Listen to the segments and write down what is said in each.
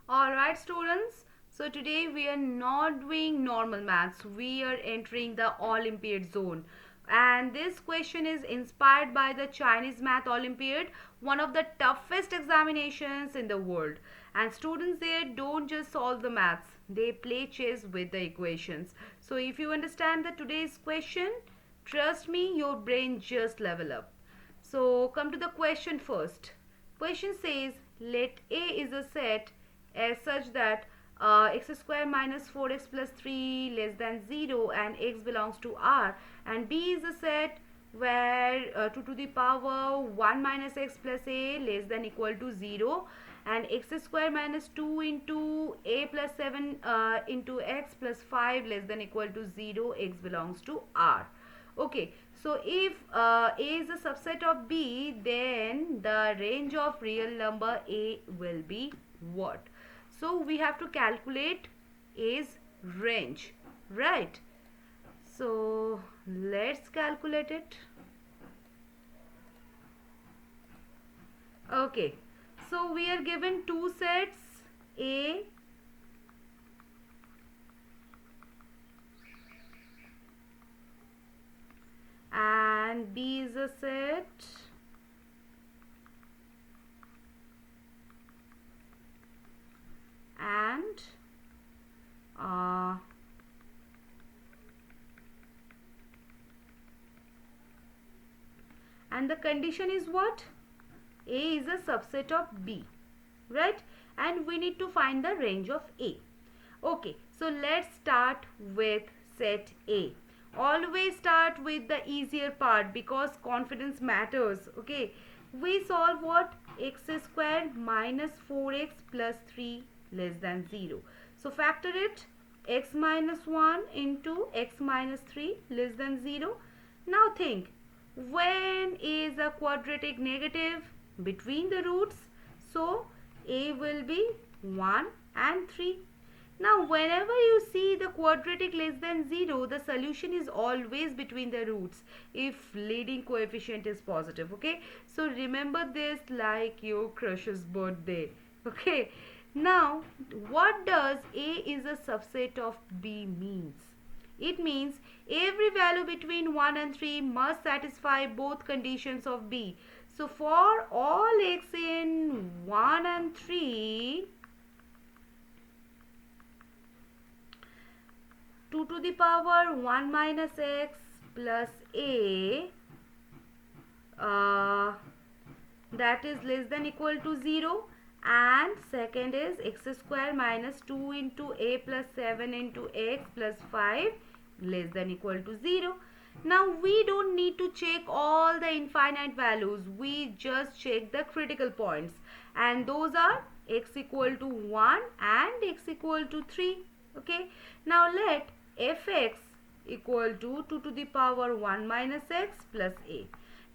Alright students, so today we are not doing normal maths, we are entering the Olympiad zone. And this question is inspired by the Chinese Math Olympiad, one of the toughest examinations in the world. And students there don't just solve the maths, they play chess with the equations. So if you understand the today's question, trust me, your brain just level up. So come to the question first. Question says, let A is a set as such that x square minus 4x plus 3 less than 0 and x belongs to R, and B is a set where 2 to the power 1 minus x plus a less than equal to 0 and x square minus 2 into a plus 7 into x plus 5 less than equal to 0, x belongs to R. Okay, so if A is a subset of B, then the range of real number A will be what? So we have to calculate A's range, right? So let's calculate it. Okay, so we are given two sets, A and B is a set, and the condition is what? A is a subset of B, right? And we need to find the range of A. Okay, so let's start with set A. Always start with the easier part because confidence matters. Okay, we solve what? X square minus 4x plus 3 less than 0. So factor it, x minus 1 into x minus 3 less than 0. Now think, when is a quadratic negative between the roots? So A will be 1 and 3. Now whenever you see the quadratic less than 0, the solution is always between the roots if leading coefficient is positive. Okay, so remember this like your crush's birthday. Okay, now what does A is a subset of B means? It means every value between 1 and 3 must satisfy both conditions of B. So for all x in 1 and 3, 2 to the power 1 minus x plus a that is less than equal to 0, and second is x square minus 2 into a plus 7 into x plus 5 less than equal to 0. Now we don't need to check all the infinite values, we just check the critical points, and those are x equal to 1 and x equal to 3. Okay, now let fx equal to 2 to the power 1 minus x plus a.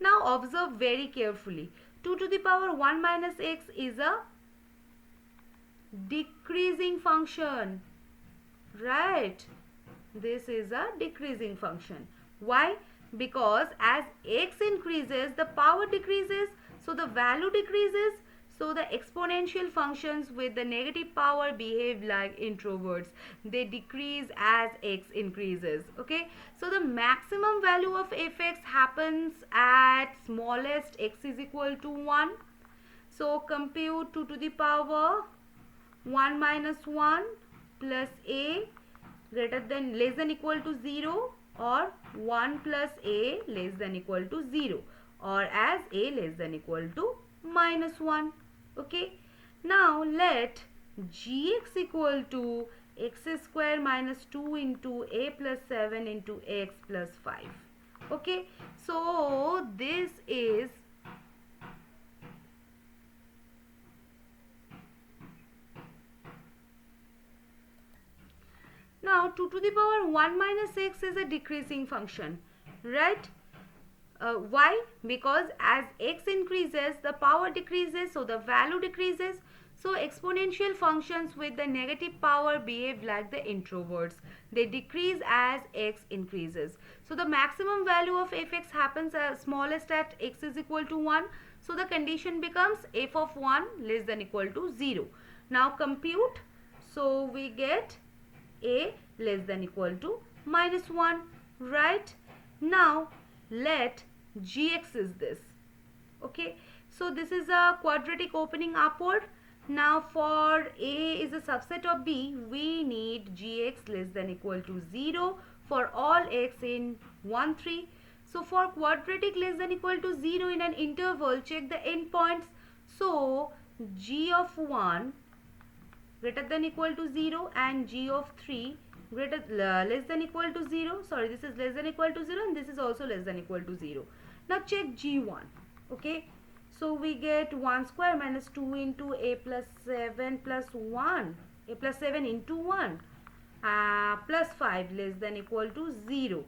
Now observe very carefully, 2 to the power 1 minus x is a decreasing function, right? This is a decreasing function. Why? Because as x increases, the power decreases, so the value decreases. So the exponential functions with the negative power behave like introverts. They decrease as x increases. Okay, so the maximum value of fx happens at smallest x is equal to 1. So compute 2 to the power 1 minus 1 plus a greater than less than equal to 0, or 1 plus a less than equal to 0, or as a less than equal to minus 1. Okay, now let gx equal to x square minus 2 into a plus 7 into x plus 5. Okay, so this is now 2 to the power 1 minus x is a decreasing function, right? Why? Because as x increases, the power decreases, so the value decreases. So exponential functions with the negative power behave like the introverts. They decrease as x increases. So the maximum value of fx happens as smallest at x is equal to 1. So the condition becomes f of 1 less than equal to 0. Now compute. So we get a less than equal to minus 1, right? Now let gx is this. Okay, so this is a quadratic opening upward. Now for a is a subset of b, we need gx less than equal to 0 for all x in 1, 3. So for quadratic less than equal to 0 in an interval, check the endpoints. So g of 1 greater than equal to 0 and g of 3 less than equal to 0. Sorry, this is less than equal to 0 and this is also less than equal to 0. Now check g1. Okay, so we get 1 square minus 2 into a plus 7 plus 1, a plus 7 into 1 plus 5 less than equal to 0.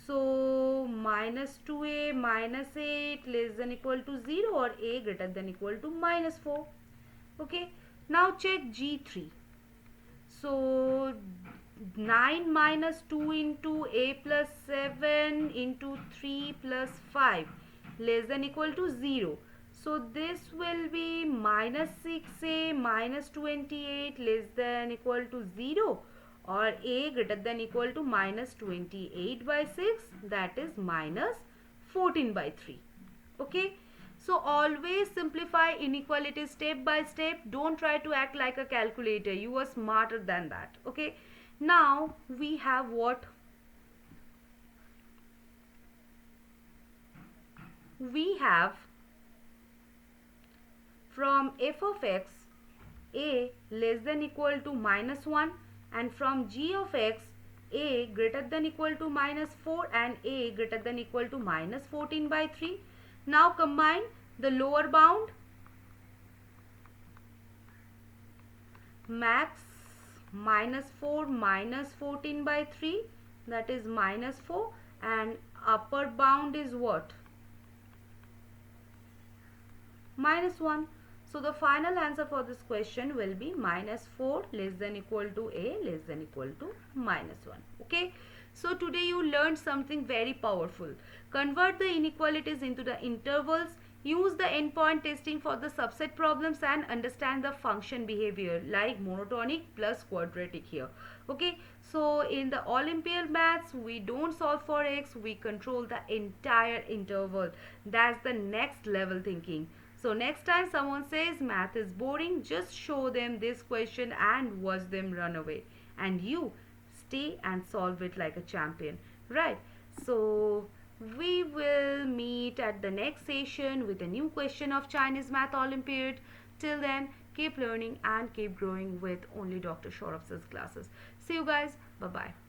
So minus 2a minus 8 less than equal to 0 or a greater than equal to minus 4. Okay, now check g3. So 9 minus 2 into a plus 7 into 3 plus 5 less than equal to 0. So this will be minus 6a minus 28 less than equal to 0 or a greater than equal to minus 28 by 6, that is minus 14 by 3. Okay, so always simplify inequalities step by step. Don't try to act like a calculator. You are smarter than that. Okay, now we have what? We have from f of x a less than equal to minus 1 and from g of x a greater than equal to minus 4 and a greater than equal to minus 14 by 3. Now combine the lower bound max minus 4 minus 14 by 3, that is minus 4, and upper bound is what? Minus 1. So the final answer for this question will be minus 4 less than equal to a less than equal to minus 1. Okay, so today you learned something very powerful. Convert the inequalities into the intervals, use the endpoint testing for the subset problems, and understand the function behavior like monotonic plus quadratic here. Okay, so in the Olympiad maths, we don't solve for x, we control the entire interval. That's the next level thinking. So next time someone says math is boring, just show them this question and watch them run away. And you stay and solve it like a champion. Right? So we will meet at the next session with a new question of Chinese Math Olympiad. Till then, keep learning and keep growing with only Dr. Shaurav's classes. See you guys. Bye-bye.